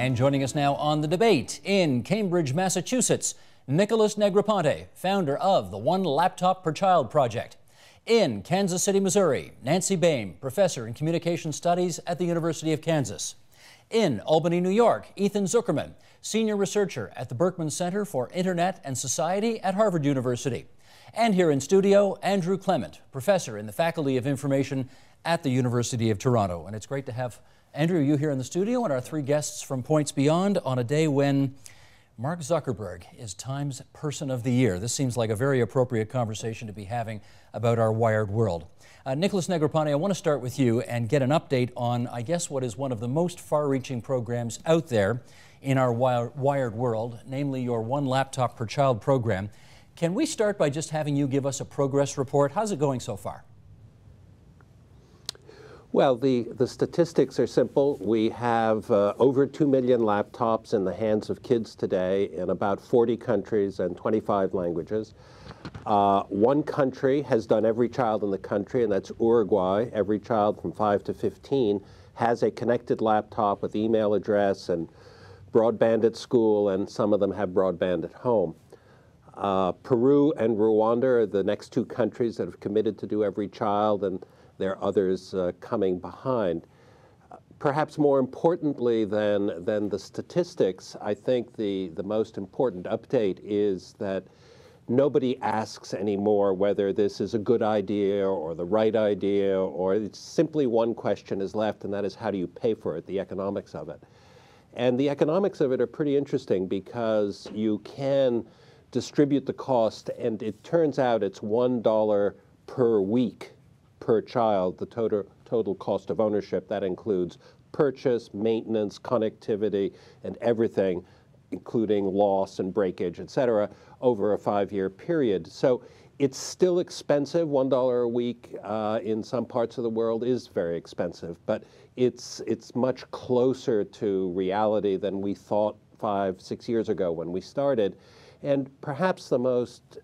And joining us now on the debate in Cambridge, Massachusetts, Nicholas Negroponte, founder of the One Laptop Per Child Project. In Kansas City, Missouri, Nancy Baim, professor in communication studies at the University of Kansas. In Albany, New York, Ethan Zuckerman, senior researcher at the Berkman Center for Internet and Society at Harvard University. And here in studio, Andrew Clement, professor in the Faculty of Information at the University of Toronto. And it's great to have Andrew, you here in the studio, and our three guests from Points Beyond on a day when Mark Zuckerberg is Time's Person of the Year. This seems like a very appropriate conversation to be having about our wired world. Nicholas Negroponte, I want to start with you and get an update on, I guess, what is one of the most far-reaching programs out there in our wired world, namely your One Laptop Per Child program. Can we start by just having you give us a progress report? How's it going so far? Well, the statistics are simple. We have over 2 million laptops in the hands of kids today in about 40 countries and 25 languages. One country has done every child in the country, and that's Uruguay. Every child from 5 to 15 has a connected laptop with email address and broadband at school, and some of them have broadband at home. Peru and Rwanda are the next two countries that have committed to do every child, and there are others coming behind. Perhaps more importantly than the statistics, I think the most important update is that nobody asks anymore whether this is a good idea or the right idea, or it's simply one question is left, and that is, how do you pay for it, the economics of it. And the economics of it are pretty interesting because you can distribute the cost, and it turns out it's $1 per week per child, the total cost of ownership. That includes purchase, maintenance, connectivity, and everything, including loss and breakage, etc., over a 5-year period. So it's still expensive. $1 a week in some parts of the world is very expensive, but it's much closer to reality than we thought 5-6 years ago when we started. And perhaps the most,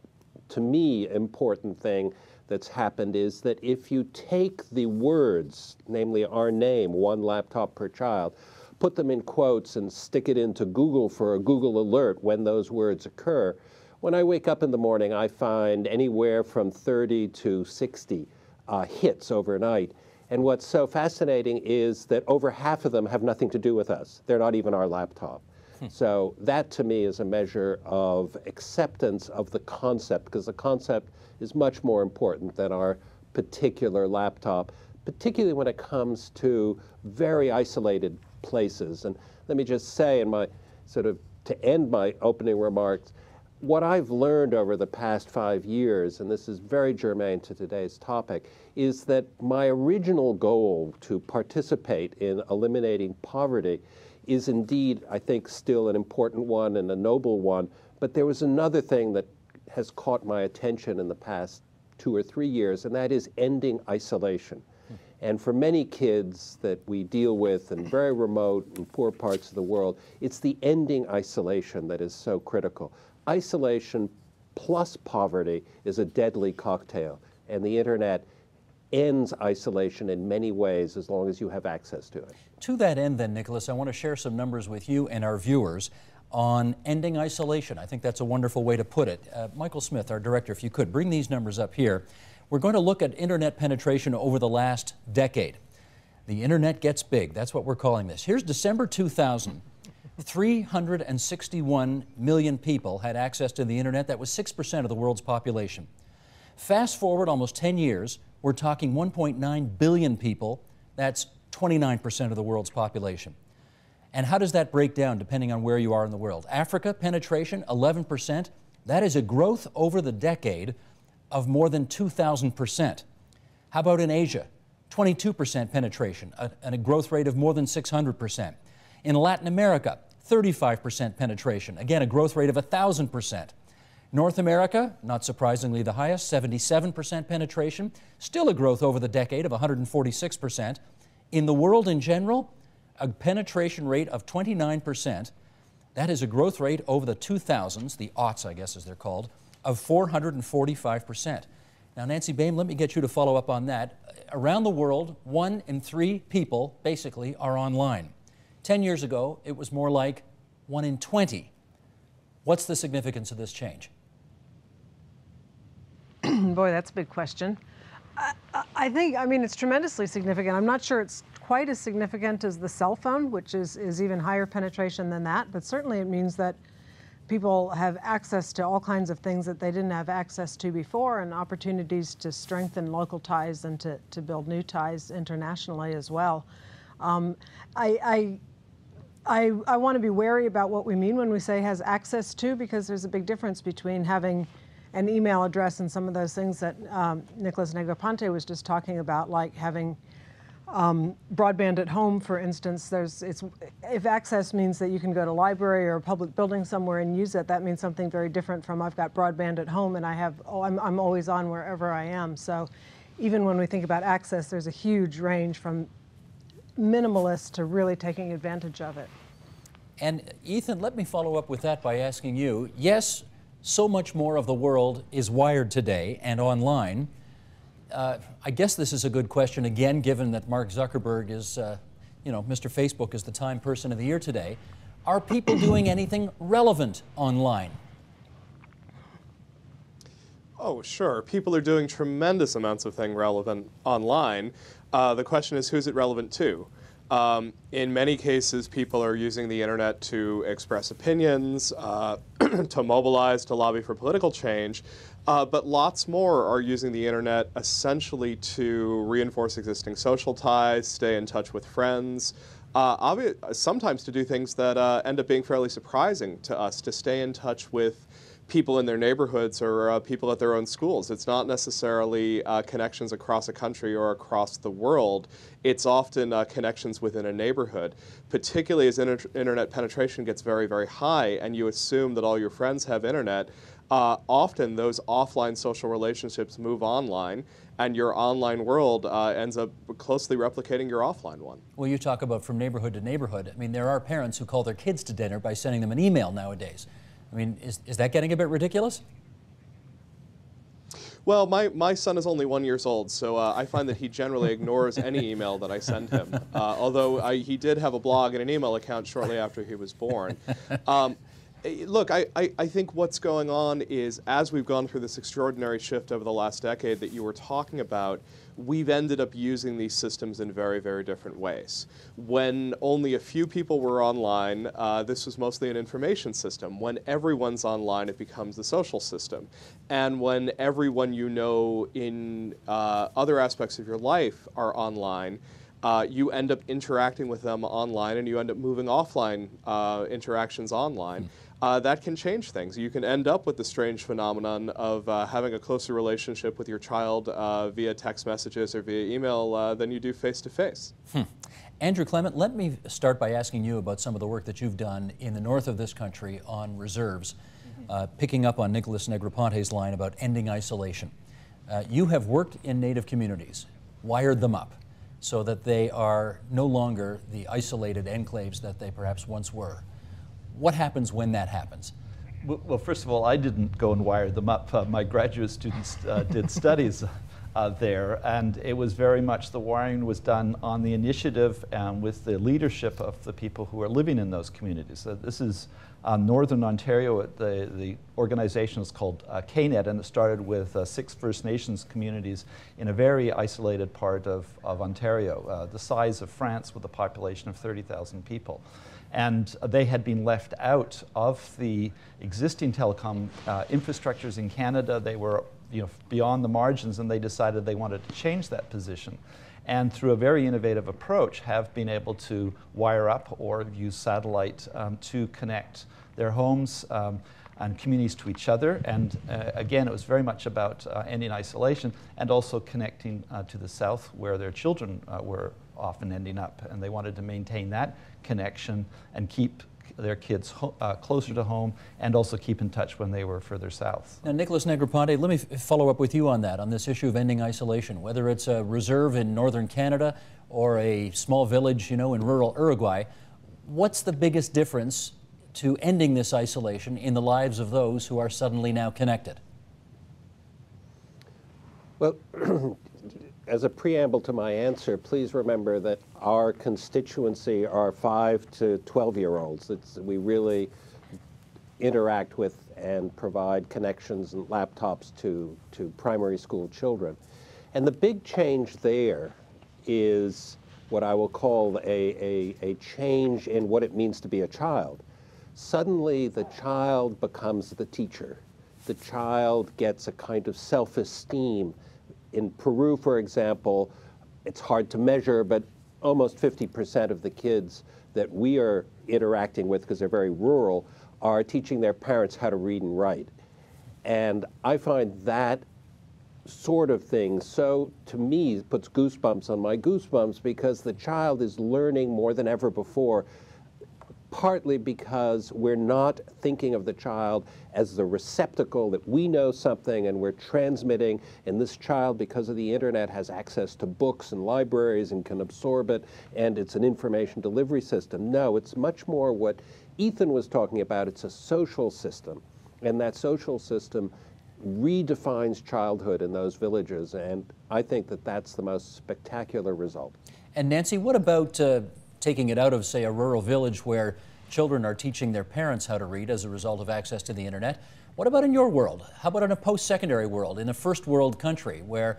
to me, important thing that's happened is that if you take the words, namely our name, One Laptop Per Child, put them in quotes and stick it into Google for a Google alert when those words occur, when I wake up in the morning, I find anywhere from 30 to 60 hits overnight. And what's so fascinating is that over half of them have nothing to do with us. They're not even our laptop. So that, to me, is a measure of acceptance of the concept, because the concept is much more important than our particular laptop, particularly when it comes to very isolated places. And let me just say, in my to end my opening remarks, what I've learned over the past 5 years, and this is very germane to today's topic, is that my original goal to participate in eliminating poverty is indeed, I think, still an important one and a noble one. But there was another thing that has caught my attention in the past 2 or 3 years, and that is ending isolation. And for many kids that we deal with in very remote and poor parts of the world, it's the ending isolation that is so critical. Isolation plus poverty is a deadly cocktail, and the internet ends isolation in many ways as long as you have access to it. To that end then, Nicholas, I want to share some numbers with you and our viewers on ending isolation. I think that's a wonderful way to put it. Michael Smith, our director, if you could, bring these numbers up here. We're going to look at internet penetration over the last decade. The internet gets big. That's what we're calling this. Here's December 2000. 361 million people had access to the internet. That was 6% of the world's population. Fast forward almost 10 years, we're talking 1.9 billion people. That's 29% of the world's population. And how does that break down depending on where you are in the world? Africa, penetration, 11%. That is a growth over the decade of more than 2,000%. How about in Asia? 22% penetration, and a growth rate of more than 600%. In Latin America, 35% penetration, again, a growth rate of 1,000%. North America, not surprisingly the highest, 77% penetration, still a growth over the decade of 146%. In the world in general, a penetration rate of 29%. That is a growth rate over the 2000s, the aughts, I guess as they're called, of 445%. Now, Nancy Baim, let me get you to follow up on that. Around the world, 1 in 3 people basically are online. 10 years ago, it was more like 1 in 20. What's the significance of this change? Boy, that's a big question. I think, I mean, it's tremendously significant. I'm not sure it's quite as significant as the cell phone, which is even higher penetration than that, but certainly it means that people have access to all kinds of things that they didn't have access to before, and opportunities to strengthen local ties and to build new ties internationally as well. I want to be wary about what we mean when we say has access to, because there's a big difference between having an email address and some of those things that Nicholas Negroponte was just talking about, like having broadband at home, for instance. If access means that you can go to a library or a public building somewhere and use it, that means something very different from I've got broadband at home and I'm always on wherever I am. So even when we think about access, there's a huge range from minimalist to really taking advantage of it. And Ethan, let me follow up with that by asking you, yes, so much more of the world is wired today and online. I guess this is a good question, again, given that Mark Zuckerberg is, Mr. Facebook is the Time Person of the Year today. Are people doing anything relevant online? Oh, sure. People are doing tremendous amounts of things relevant online. The question is, who's it relevant to? In many cases, people are using the internet to express opinions, to mobilize, to lobby for political change, but lots more are using the internet essentially to reinforce existing social ties, stay in touch with friends, sometimes to do things that end up being fairly surprising to us, to stay in touch with people in their neighborhoods or people at their own schools. It's not necessarily connections across a country or across the world. It's often connections within a neighborhood, particularly as internet penetration gets very, very high and you assume that all your friends have internet. Often those offline social relationships move online, and your online world ends up closely replicating your offline one. Well, you talk about from neighborhood to neighborhood. I mean, there are parents who call their kids to dinner by sending them an email nowadays. I mean, is that getting a bit ridiculous? Well, my son is only 1 year old, so I find that he generally ignores any email that I send him, although he did have a blog and an email account shortly after he was born. Look, I think what's going on is, as we've gone through this extraordinary shift over the last decade that you were talking about, we've ended up using these systems in very, very different ways. When only a few people were online, this was mostly an information system. When everyone's online, it becomes the social system. And when everyone you know in other aspects of your life are online, you end up interacting with them online, and you end up moving offline interactions online. That can change things. You can end up with the strange phenomenon of having a closer relationship with your child via text messages or via email than you do face-to-face. Andrew Clement, let me start by asking you about some of the work that you've done in the north of this country on reserves, picking up on Nicholas Negroponte's line about ending isolation. You have worked in Native communities, wired them up, so that they are no longer the isolated enclaves that they perhaps once were. What happens when that happens? Well, first of all, I didn't go and wire them up. My graduate students did studies there, and it was very much the wiring was done on the initiative and with the leadership of the people who are living in those communities. So this is Northern Ontario. The organization is called KNET, and it started with 6 First Nations communities in a very isolated part of Ontario, the size of France with a population of 30,000 people. And they had been left out of the existing telecom infrastructures in Canada. They were beyond the margins, and they decided they wanted to change that position. And through a very innovative approach, have been able to wire up or use satellite to connect their homes and communities to each other. And again, it was very much about ending isolation and also connecting to the south, where their children were often ending up. And they wanted to maintain that connection and keep their kids closer to home, and also keep in touch when they were further south. Now, Nicholas Negroponte, let me follow up with you on that, on this issue of ending isolation, whether it's a reserve in northern Canada or a small village, in rural Uruguay. What's the biggest difference to ending this isolation in the lives of those who are suddenly now connected? Well, as a preamble to my answer, please remember that our constituency are 5 to 12-year-olds. We really interact with and provide connections and laptops to primary school children. And the big change there is what I will call a change in what it means to be a child. Suddenly, the child becomes the teacher. The child gets a kind of self-esteem. In Peru, for example, it's hard to measure, but almost 50% of the kids that we are interacting with, because they're very rural, are teaching their parents how to read and write. And I find that sort of thing, so to me, puts goosebumps on my goosebumps, because the child is learning more than ever before, partly because we're not thinking of the child as the receptacle that we know something and we're transmitting, and this child, because of the internet, has access to books and libraries and can absorb it, and it's an information delivery system. No, it's much more what Ethan was talking about. It's a social system, and that social system redefines childhood in those villages, and I think that that's the most spectacular result. And Nancy, what about taking it out of, say, a rural village where children are teaching their parents how to read as a result of access to the internet? What about in your world? How about in a post-secondary world, in a first world country where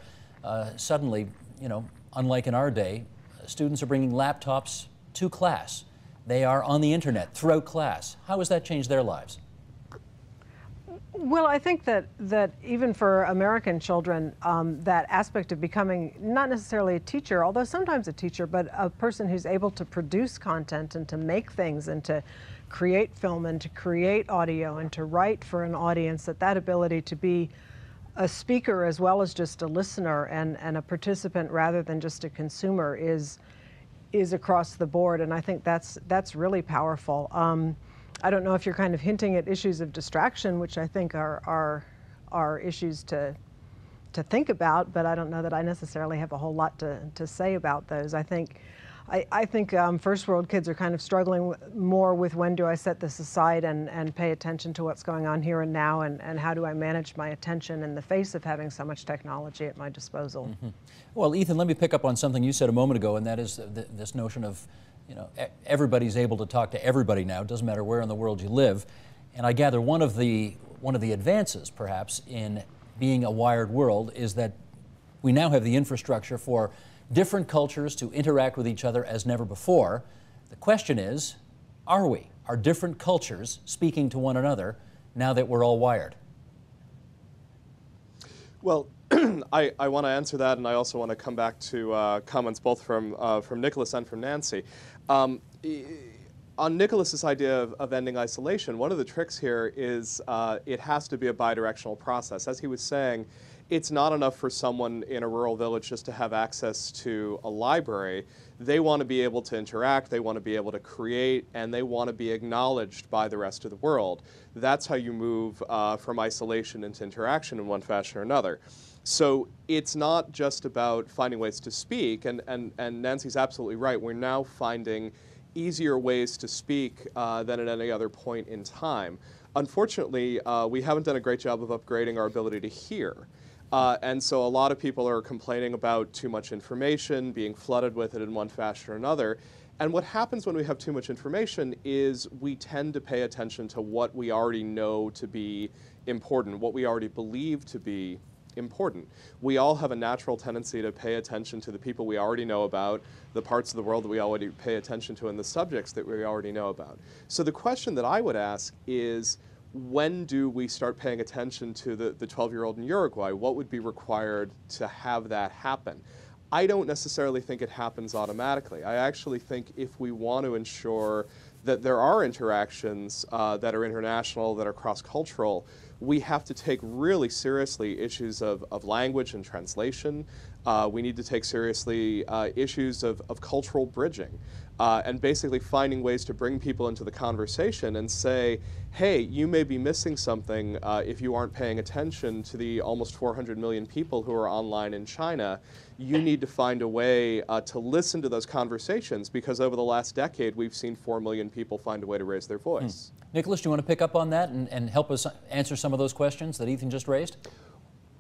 suddenly, you know, unlike in our day, students are bringing laptops to class. They are on the internet throughout class. How has that changed their lives? Well, I think that even for American children, that aspect of becoming not necessarily a teacher, although sometimes a teacher, but a person who's able to produce content and to make things and to create film and to create audio and to write for an audience, that ability to be a speaker as well as just a listener and a participant rather than just a consumer is across the board, and I think that's really powerful. I don't know if you're kind of hinting at issues of distraction, which I think are issues to think about, but I don't know that I necessarily have a whole lot to say about those. I think first world kids are kind of struggling more with when do I set this aside and pay attention to what's going on here and now, and how do I manage my attention in the face of having so much technology at my disposal. Mm-hmm. Well, Ethan, let me pick up on something you said a moment ago, and that is this notion of, you know, everybody's able to talk to everybody now. It doesn't matter where in the world you live. And I gather one of the advances, perhaps, in being a wired world is that we now have the infrastructure for different cultures to interact with each other as never before. The question is, are we? Are different cultures speaking to one another now that we're all wired? Well, I want to answer that, and I also want to come back to comments both from Nicholas and from Nancy. On Nicholas's idea of ending isolation, one of the tricks here is it has to be a bidirectional process. As he was saying, it's not enough for someone in a rural village just to have access to a library. They want to be able to interact, they want to be able to create, and they want to be acknowledged by the rest of the world. That's how you move from isolation into interaction in one fashion or another. So it's not just about finding ways to speak, and Nancy's absolutely right. We're now finding easier ways to speak than at any other point in time. Unfortunately, we haven't done a great job of upgrading our ability to hear. And so a lot of people are complaining about too much information, being flooded with it in one fashion or another. And what happens when we have too much information is we tend to pay attention to what we already know to be important, what we already believe to be important. We all have a natural tendency to pay attention to the people we already know about, the parts of the world that we already pay attention to, and the subjects that we already know about. So the question that I would ask is, when do we start paying attention to the 12-year-old in Uruguay? What would be required to have that happen? I don't necessarily think it happens automatically. I actually think if we want to ensure that there are interactions that are international, that are cross-cultural, we have to take really seriously issues of language and translation. We need to take seriously issues of cultural bridging. And basically finding ways to bring people into the conversation and say, hey, you may be missing something if you aren't paying attention to the almost 400 million people who are online in China. You need to find a way to listen to those conversations, because over the last decade, we've seen 4 million people find a way to raise their voice. Nicholas, do you want to pick up on that and help us answer some of those questions that Ethan just raised?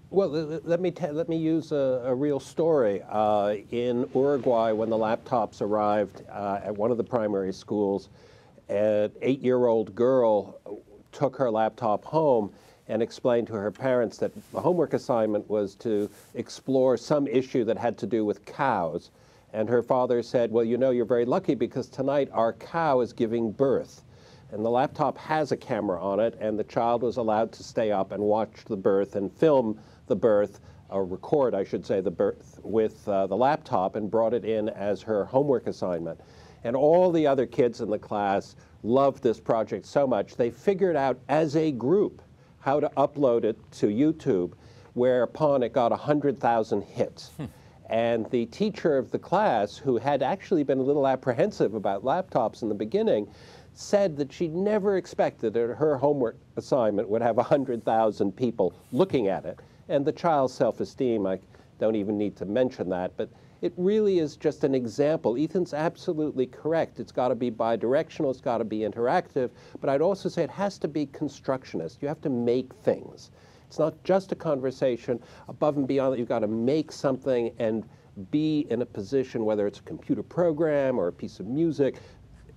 Well, let me use a real story. In Uruguay, when the laptops arrived at one of the primary schools, an 8-year-old girl took her laptop home and explained to her parents that the homework assignment was to explore some issue that had to do with cows. And her father said, well, you know, you're very lucky because tonight our cow is giving birth. And the laptop has a camera on it, and the child was allowed to stay up and watch the birth and film the birth, or record, I should say, the birth with the laptop, and brought it in as her homework assignment. And all the other kids in the class loved this project so much, they figured out as a group how to upload it to YouTube, whereupon it got 100,000 hits. And the teacher of the class, who had actually been a little apprehensive about laptops in the beginning, said that she never expected that her homework assignment would have 100,000 people looking at it. And the child's self-esteem, I don't even need to mention that, but it really is just an example. Ethan's absolutely correct. It's got to be bidirectional, it's got to be interactive, but I'd also say it has to be constructionist. You have to make things. It's not just a conversation. Above and beyond that, you've got to make something and be in a position, whether it's a computer program or a piece of music.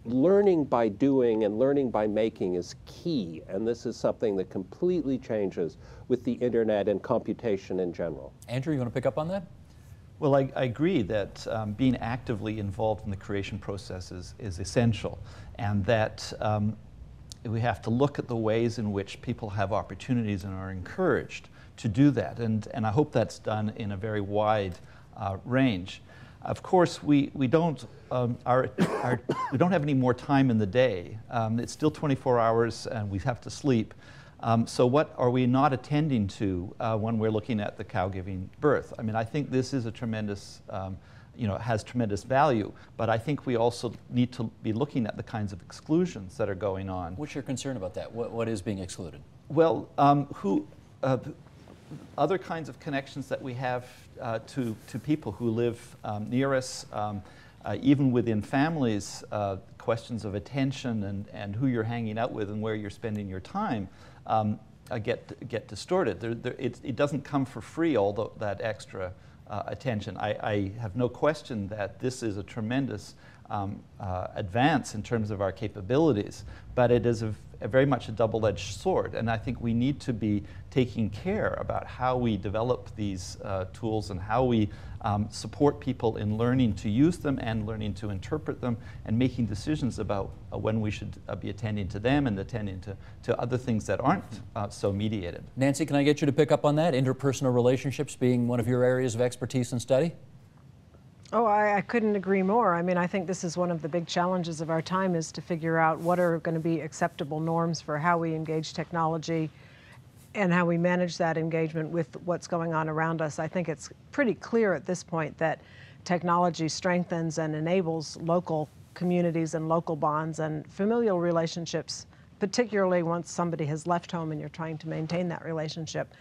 Learning by doing and learning by making is key, and this is something that completely changes with the internet and computation in general. Andrew, you want to pick up on that? Well, I agree that being actively involved in the creation process is essential, and that we have to look at the ways in which people have opportunities and are encouraged to do that, and I hope that's done in a very wide range. Of course, we don't have any more time in the day. It's still 24 hours, and we have to sleep. So what are we not attending to when we're looking at the cow giving birth? I mean, I think this is a tremendous, has tremendous value, but I think we also need to be looking at the kinds of exclusions that are going on. What's your concern about that? What is being excluded? Well, other kinds of connections that we have to people who live near us, even within families, questions of attention and who you're hanging out with and where you're spending your time get distorted. It doesn't come for free, all that extra attention. I have no question that this is a tremendous advance in terms of our capabilities, but it is very much a double-edged sword, and I think we need to be taking care about how we develop these tools and how we support people in learning to use them and learning to interpret them and making decisions about when we should be attending to them and attending to other things that aren't so mediated. Nancy, can I get you to pick up on that? Interpersonal relationships being one of your areas of expertise and study? Oh, I couldn't agree more. I mean, I think this is one of the big challenges of our time, is to figure out what are going to be acceptable norms for how we engage technology and how we manage that engagement with what's going on around us. I think it's pretty clear at this point that technology strengthens and enables local communities and local bonds and familial relationships, particularly once somebody has left home and you're trying to maintain that relationship.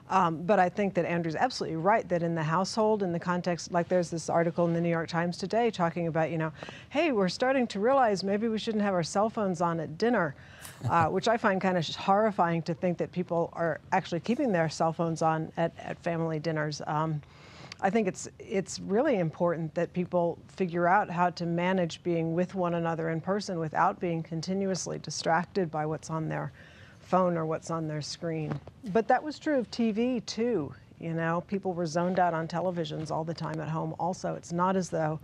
But I think that Andrew's absolutely right that in the household, in the context, like there's this article in the New York Times today talking about, hey, we're starting to realize maybe we shouldn't have our cell phones on at dinner, which I find kind of horrifying to think that people are actually keeping their cell phones on at family dinners. I think it's really important that people figure out how to manage being with one another in person without being continuously distracted by what's on their phone or what's on their screen. But that was true of TV too. People were zoned out on televisions all the time at home also. It's not as though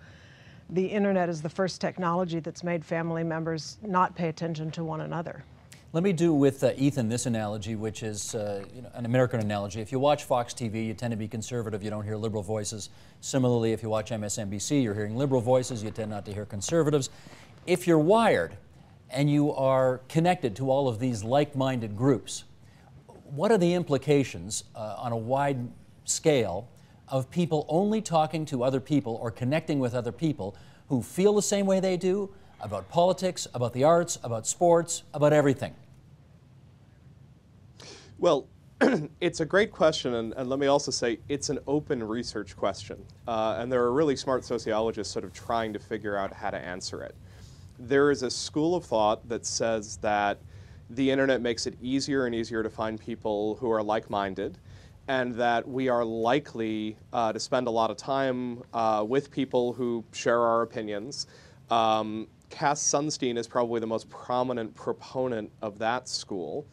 the internet is the first technology that's made family members not pay attention to one another. Let me do with Ethan this analogy, which is an American analogy. If you watch Fox TV, you tend to be conservative, you don't hear liberal voices. Similarly, if you watch MSNBC, you're hearing liberal voices, you tend not to hear conservatives. If you're wired and you are connected to all of these like-minded groups, what are the implications on a wide scale of people only talking to other people or connecting with other people who feel the same way they do about politics, about the arts, about sports, about everything? Well, it's a great question, and let me also say it's an open research question, and there are really smart sociologists sort of trying to figure out how to answer it. There is a school of thought that says that the internet makes it easier and easier to find people who are like-minded, and that we are likely to spend a lot of time with people who share our opinions. Cass Sunstein is probably the most prominent proponent of that school.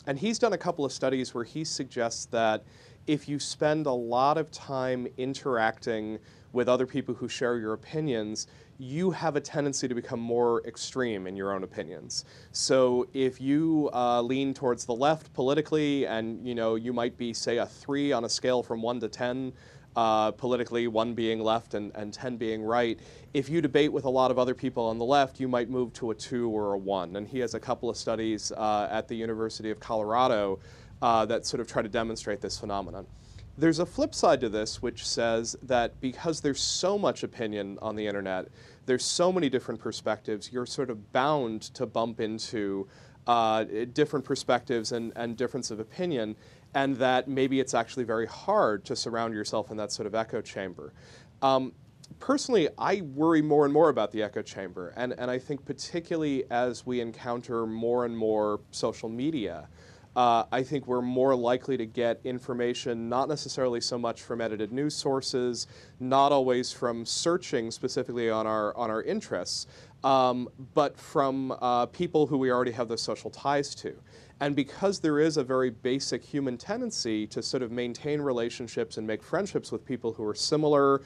And he's done a couple of studies where he suggests that if you spend a lot of time interacting with other people who share your opinions, you have a tendency to become more extreme in your own opinions. So if you lean towards the left politically, and you might be, say, a 3 on a scale from 1 to 10, politically, 1 being left and 10 being right. If you debate with a lot of other people on the left, you might move to a 2 or a 1. And he has a couple of studies at the University of Colorado that sort of try to demonstrate this phenomenon. There's a flip side to this, which says that because there's so much opinion on the internet, there's so many different perspectives, you're sort of bound to bump into different perspectives and difference of opinion, and that maybe it's actually very hard to surround yourself in that sort of echo chamber. Personally, I worry more and more about the echo chamber, and I think particularly as we encounter more and more social media, I think we're more likely to get information not necessarily so much from edited news sources, not always from searching specifically on our interests, but from people who we already have those social ties to. And because there is a very basic human tendency to sort of maintain relationships and make friendships with people who are similar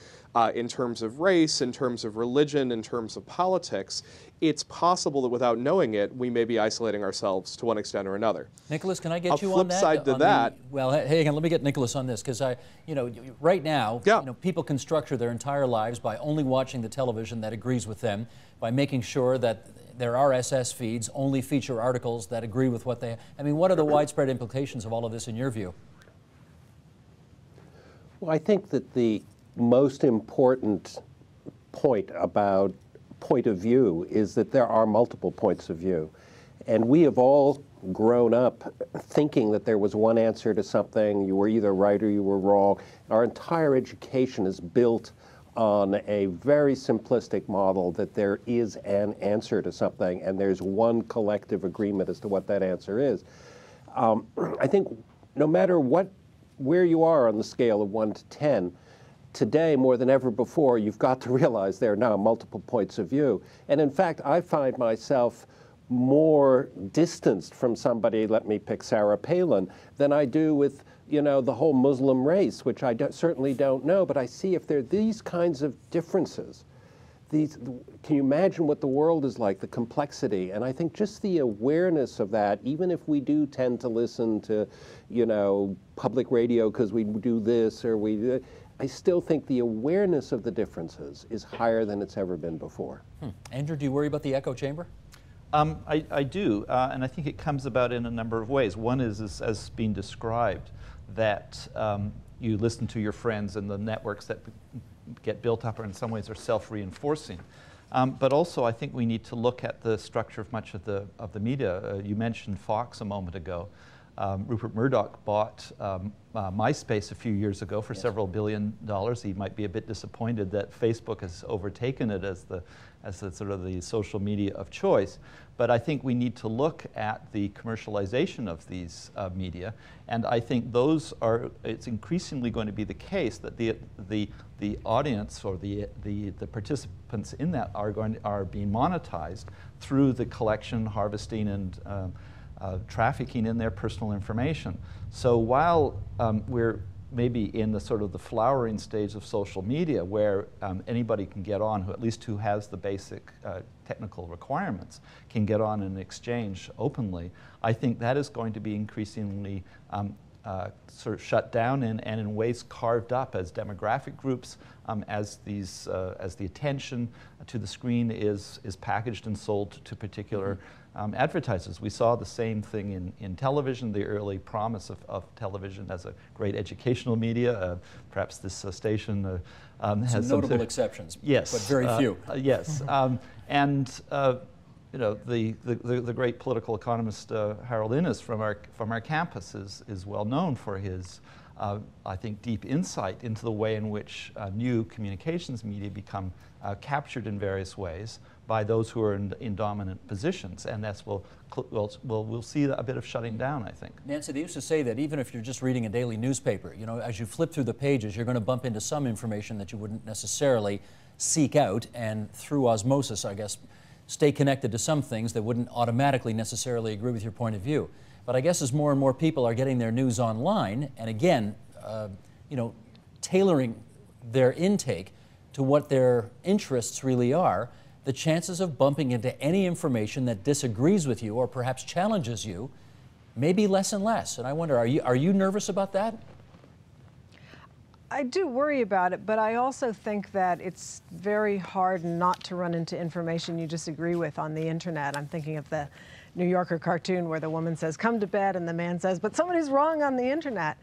in terms of race, in terms of religion, in terms of politics, it's possible that without knowing it, we may be isolating ourselves to one extent or another. Nicholas, can I get you A on that? flip side to that. Well, hang on, let me get Nicholas on this, because right now, people can structure their entire lives by only watching the television that agrees with them, by making sure that their RSS feeds only feature articles that agree with what they... I mean, what are the widespread implications of all of this in your view? Well, I think that the most important point about point of view is that there are multiple points of view. And we have all grown up thinking that there was one answer to something, you were either right or you were wrong. Our entire education is built on a very simplistic model that there is an answer to something and there's one collective agreement as to what that answer is. I think no matter where you are on the scale of 1 to 10, today more than ever before, you've got to realize there are now multiple points of view. And in fact, I find myself more distanced from somebody, let me pick Sarah Palin, than I do with the whole Muslim race, which I certainly don't know, but I see if there are these kinds of differences, can you imagine what the world is like, the complexity? And I think just the awareness of that, even if we do tend to listen to, public radio because we do this or I still think the awareness of the differences is higher than it's ever been before. Andrew, do you worry about the echo chamber? I do, and I think it comes about in a number of ways. One is as being described, that you listen to your friends and the networks that get built up or in some ways are self-reinforcing. But also I think we need to look at the structure of much of the media. You mentioned Fox a moment ago. Rupert Murdoch bought MySpace a few years ago for several $1 billion. He might be a bit disappointed that Facebook has overtaken it as the sort of the social media of choice. But I think we need to look at the commercialization of these media, and I think it's increasingly going to be the case that the audience or the participants in that are being monetized through the collection, harvesting, and trafficking in their personal information. So while we're maybe in the sort of the flowering stage of social media where anybody can get on, who has the basic technical requirements, can get on and exchange openly, I think that is going to be increasingly sort of shut down and in ways carved up as demographic groups, as the attention to the screen is packaged and sold to particular advertisers. We saw the same thing in television, the early promise of television as a great educational media. Perhaps this station has some notable exceptions, yes, but very few. Yes, and the great political economist Harold Innis from our campus is well known for his I think deep insight into the way in which new communications media become captured in various ways by those who are in dominant positions, and that's we'll see a bit of shutting down, I think. Nancy, they used to say that even if you're just reading a daily newspaper, you know, as you flip through the pages, you're going to bump into some information that you wouldn't necessarily seek out, and through osmosis, I guess, stay connected to some things that wouldn't automatically necessarily agree with your point of view. But I guess as more and more people are getting their news online, and again, you know, tailoring their intake to what their interests really are, the chances of bumping into any information that disagrees with you or perhaps challenges you may be less and less. And I wonder, are you nervous about that? I do worry about it, but I also think that it's very hard not to run into information you disagree with on the internet. I'm thinking of the New Yorker cartoon where the woman says, "Come to bed," and the man says, "But somebody's wrong on the internet."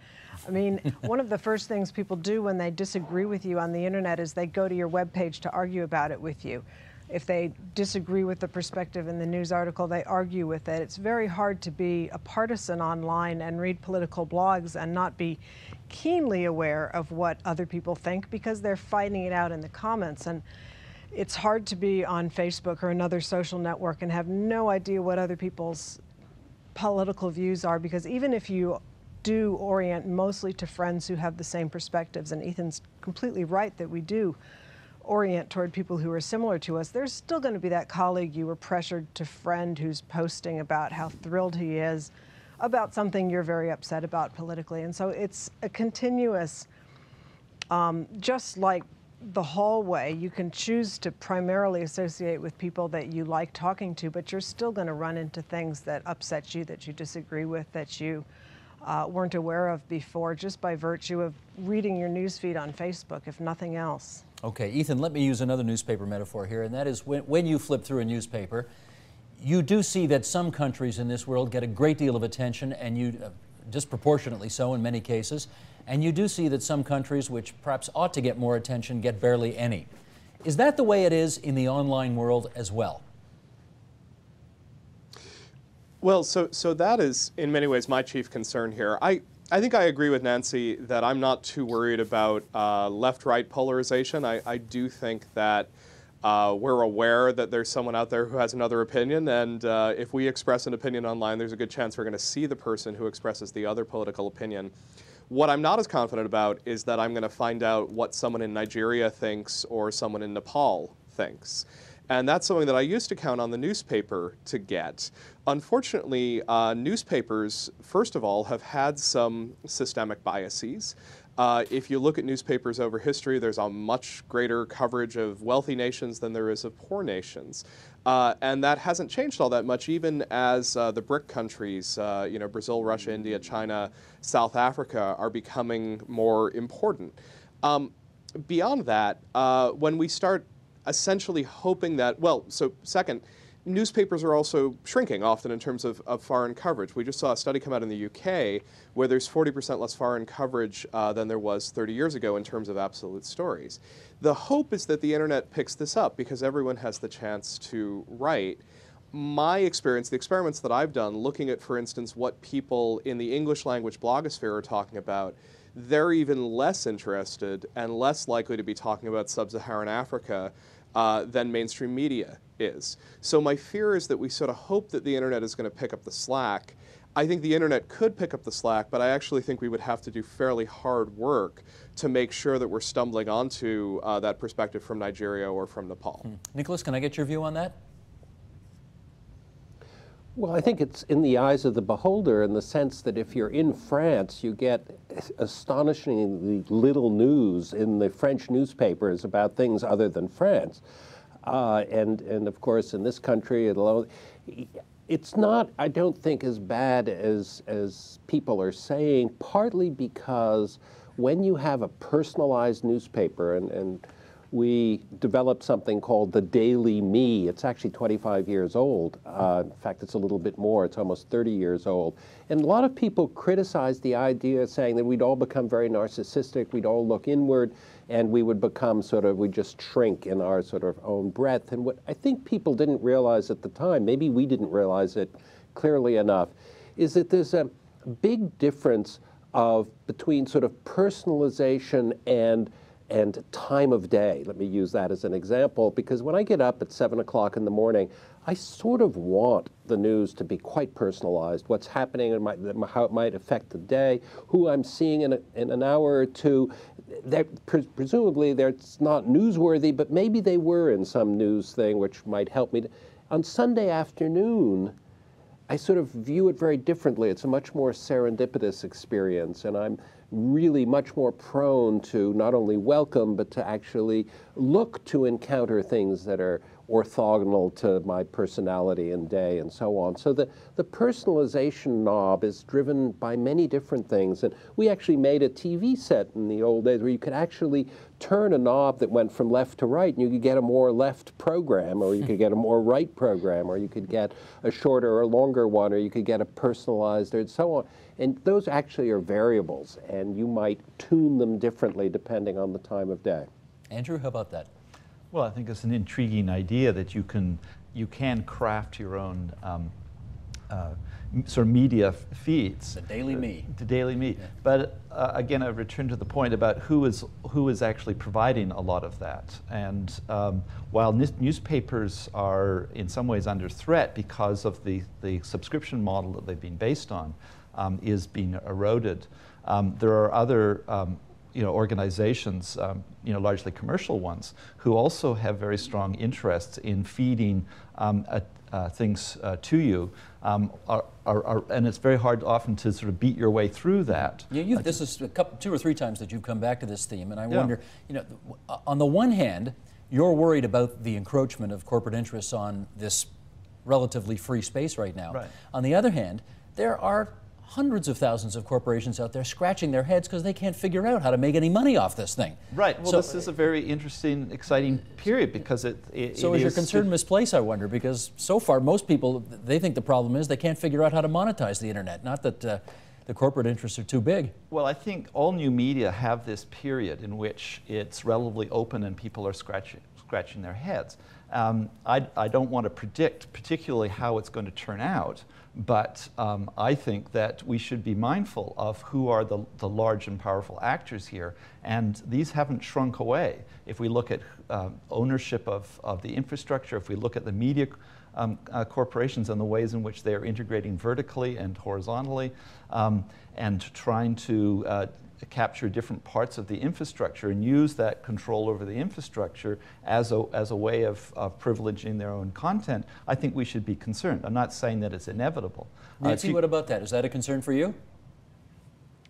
I mean, one of the first things people do when they disagree with you on the internet is they go to your webpage to argue about it with you. If they disagree with the perspective in the news article, they argue with it. It's very hard to be a partisan online and read political blogs and not be keenly aware of what other people think because they're fighting it out in the comments. And it's hard to be on Facebook or another social network and have no idea what other people's political views are, because even if you do orient mostly to friends who have the same perspectives, and Ethan's completely right that we do orient toward people who are similar to us, there's still going to be that colleague you were pressured to friend who's posting about how thrilled he is about something you're very upset about politically. And so it's a continuous, just like the hallway, you can choose to primarily associate with people that you like talking to, but you're still going to run into things that upset you, that you disagree with, that you weren't aware of before, just by virtue of reading your newsfeed on Facebook, if nothing else. Okay, Ethan, let me use another newspaper metaphor here, and that is when you flip through a newspaper, you do see that some countries in this world get a great deal of attention, and you disproportionately so in many cases, and you do see that some countries which perhaps ought to get more attention get barely any. Is that the way it is in the online world as well? Well, so that is in many ways my chief concern here. I think I agree with Nancy that I'm not too worried about left-right polarization. I do think that we're aware that there's someone out there who has another opinion, and if we express an opinion online, there's a good chance we're going to see the person who expresses the other political opinion. What I'm not as confident about is that I'm going to find out what someone in Nigeria thinks or someone in Nepal thinks. And that's something that I used to count on the newspaper to get. Unfortunately, newspapers, first of all, have had some systemic biases. If you look at newspapers over history, there's a much greater coverage of wealthy nations than there is of poor nations. And that hasn't changed all that much, even as the BRIC countries, you know, Brazil, Russia, India, China, South Africa, are becoming more important. Beyond that, when we start essentially hoping that, well, so second, newspapers are also shrinking often in terms of foreign coverage. We just saw a study come out in the UK where there's 40% less foreign coverage than there was 30 years ago in terms of absolute stories. The hope is that the internet picks this up because everyone has the chance to write. My experience, the experiments that I've done, looking at, for instance, what people in the English language blogosphere are talking about, they're even less interested and less likely to be talking about sub-Saharan Africa than mainstream media is. So my fear is that we sort of hope that the internet is going to pick up the slack. I think the internet could pick up the slack, but I actually think we would have to do fairly hard work to make sure that we're stumbling onto that perspective from Nigeria or from Nepal. Nicholas, can I get your view on that? Well, I think it's in the eyes of the beholder in the sense that if you're in France, you get astonishingly little news in the French newspapers about things other than France. And of course, in this country, it's not, I don't think, as bad as people are saying, partly because when you have a personalized newspaper, and we developed something called the Daily Me. It's actually 25 years old. In fact, it's a little bit more. It's almost 30 years old. And a lot of people criticize the idea, saying that we'd all become very narcissistic, we'd all look inward, and we would become we'd just shrink in our sort of own breadth. And what I think people didn't realize at the time, maybe we didn't realize it clearly enough, is that there's a big difference between sort of personalization and and time of day. Let me use that as an example, because when I get up at 7 o'clock in the morning, I sort of want the news to be quite personalized. What's happening and how it might affect the day, who I'm seeing in an hour or two. Presumably, it's not newsworthy, but maybe they were in some news thing which might help me. On Sunday afternoon, I sort of view it very differently. It's a much more serendipitous experience, and I'm really much more prone to not only welcome, but to actually look to encounter things that are orthogonal to my personality and day and so on. So the personalization knob is driven by many different things. And we actually made a TV set in the old days where you could actually turn a knob that went from left to right, and you could get a more left program, or you could get a more right program, or you could get a shorter or longer one, or you could get a personalized, and so on. And those actually are variables, and you might tune them differently depending on the time of day. Andrew, how about that? Well, I think it's an intriguing idea that you can craft your own sort of media feeds. The daily me. The daily me. Yeah. But again, I return to the point about who is actually providing a lot of that. And while newspapers are in some ways under threat because of the subscription model that they've been based on is being eroded, there are other organizations, largely commercial ones, who also have very strong interests in feeding things to you, and it's very hard often to sort of beat your way through that. Yeah, this is two or three times that you've come back to this theme, and I wonder, on the one hand, you're worried about the encroachment of corporate interests on this relatively free space right now. Right. On the other hand, there are hundreds of thousands of corporations out there scratching their heads because they can't figure out how to make any money off this thing. Right. Well, this is a very interesting, exciting period because So is your concern misplaced, I wonder? Because so far, most people, they think the problem is they can't figure out how to monetize the internet, not that the corporate interests are too big. Well, I think all new media have this period in which it's relatively open and people are scratching their heads. I don't want to predict particularly how it's going to turn out, but I think that we should be mindful of who are the large and powerful actors here, and these haven't shrunk away. If we look at ownership of the infrastructure, if we look at the media corporations and the ways in which they are integrating vertically and horizontally, and trying to capture different parts of the infrastructure and use that control over the infrastructure as a way of privileging their own content, I think we should be concerned. I'm not saying that it's inevitable. Nancy, what about that? Is that a concern for you?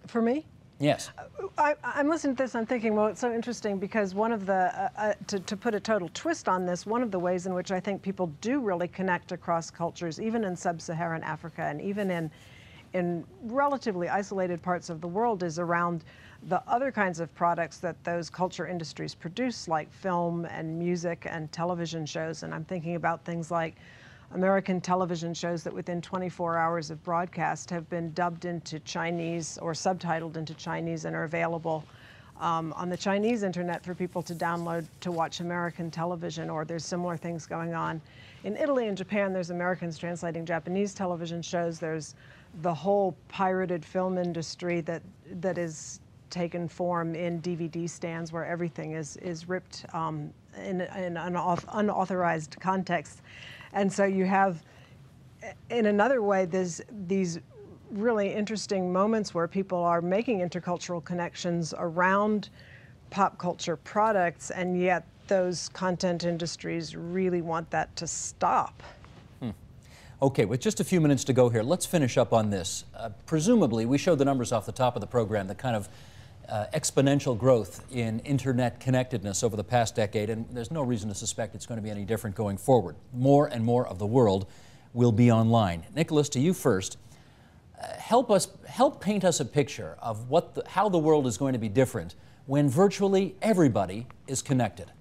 For me? Yes. I'm listening to this, I'm thinking, well, it's so interesting because one of the, to put a total twist on this, one of the ways in which I think people do really connect across cultures, even in sub-Saharan Africa and even in relatively isolated parts of the world, is around the other kinds of products that those culture industries produce, like film and music and television shows. And I'm thinking about things like American television shows that within 24 hours of broadcast have been dubbed into Chinese or subtitled into Chinese and are available on the Chinese internet for people to download to watch American television, or there's similar things going on. In Italy and Japan, there's Americans translating Japanese television shows. There's the whole pirated film industry that is taken form in DVD stands where everything is ripped in an unauthorized context. And so you have, in another way, there's these really interesting moments where people are making intercultural connections around pop culture products, and yet those content industries really want that to stop. Okay, with just a few minutes to go here, let's finish up on this. Presumably, we showed the numbers off the top of the program, the kind of exponential growth in internet connectedness over the past decade, and there's no reason to suspect it's going to be any different going forward. More and more of the world will be online. Nicholas, to you first. Help paint us a picture of how the world is going to be different when virtually everybody is connected.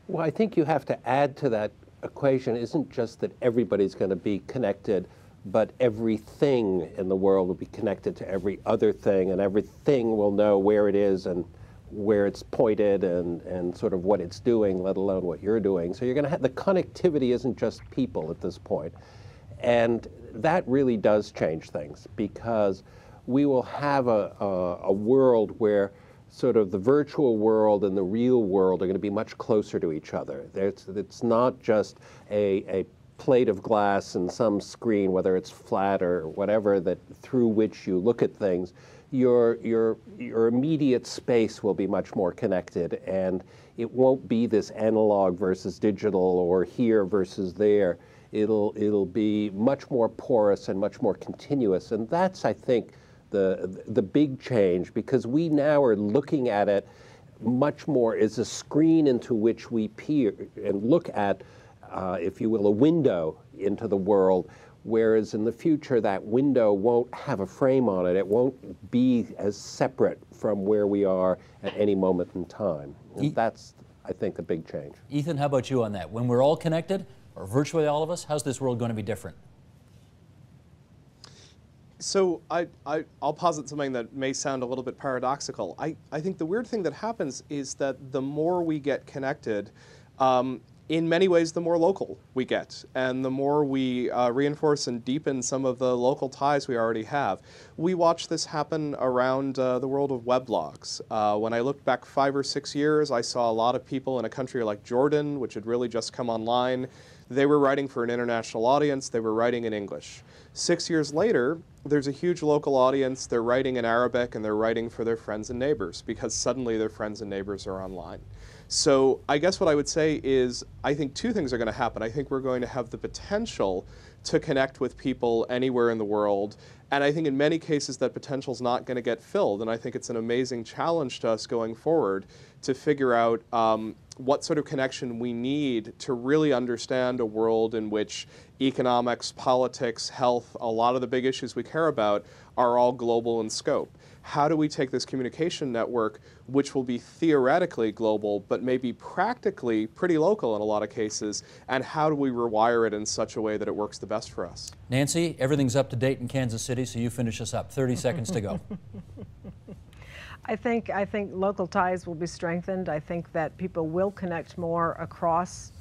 Well, I think you have to add to that equation isn't just that everybody's going to be connected, but everything in the world will be connected to every other thing, and everything will know where it is and where it's pointed and sort of what it's doing, let alone what you're doing. So you're going to have, the connectivity isn't just people at this point. And that really does change things, because we will have a world where sort of the virtual world and the real world are going to be much closer to each other. It's not just a plate of glass and some screen, whether it's flat or whatever, that through which you look at things. Your immediate space will be much more connected, and it won't be this analog versus digital or here versus there. It'll be much more porous and much more continuous, and that's, I think, the big change, because we now are looking at it much more as a screen into which we peer and look at, if you will, a window into the world, whereas in the future that window won't have a frame on it. It won't be as separate from where we are at any moment in time. And that's, I think, a big change. Ethan, how about you on that? When we're all connected, or virtually all of us, how's this world going to be different? So I'll posit something that may sound a little bit paradoxical. I think the weird thing that happens is that the more we get connected, in many ways the more local we get, and the more we reinforce and deepen some of the local ties we already have. We watch this happen around the world of weblogs. When I looked back 5 or 6 years, I saw a lot of people in a country like Jordan, which had really just come online. They were writing for an international audience. They were writing in English. 6 years later, there's a huge local audience. They're writing in Arabic, and they're writing for their friends and neighbors, because suddenly their friends and neighbors are online. So I guess what I would say is, I think 2 things are going to happen. I think we're going to have the potential to connect with people anywhere in the world, and I think in many cases that potential is not going to get filled, and I think it's an amazing challenge to us going forward to figure out what sort of connection we need to really understand a world in which economics, politics, health, a lot of the big issues we care about are all global in scope. How do we take this communication network, which will be theoretically global, but maybe practically pretty local in a lot of cases, and how do we rewire it in such a way that it works the best for us? Nancy, everything's up to date in Kansas City, so you finish us up. 30 seconds to go. I think local ties will be strengthened. I think that people will connect more across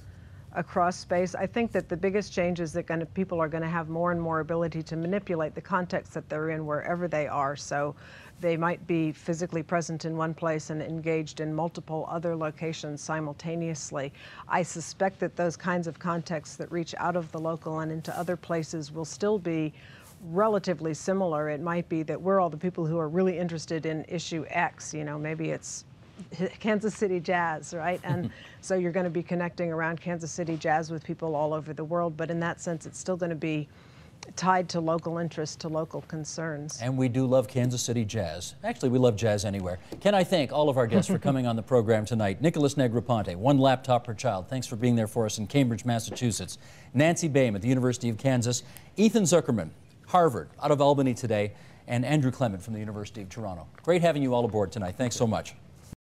space. I think that the biggest change is that people are going to have more and more ability to manipulate the context that they're in wherever they are. So they might be physically present in one place and engaged in multiple other locations simultaneously. I suspect that those kinds of contexts that reach out of the local and into other places will still be relatively similar. It might be that we're all the people who are really interested in issue X, you know, maybe it's Kansas City jazz, right? And so you're going to be connecting around Kansas City jazz with people all over the world, but in that sense it's still going to be tied to local interests, to local concerns. And we do love Kansas City jazz. Actually, we love jazz anywhere. Can I thank all of our guests for coming on the program tonight? Nicholas Negroponte, 1 laptop per child. Thanks for being there for us in Cambridge, Massachusetts. Nancy Boehm at the University of Kansas. Ethan Zuckerman, Harvard, out of Albany today. And Andrew Clement from the University of Toronto. Great having you all aboard tonight. Thanks so much.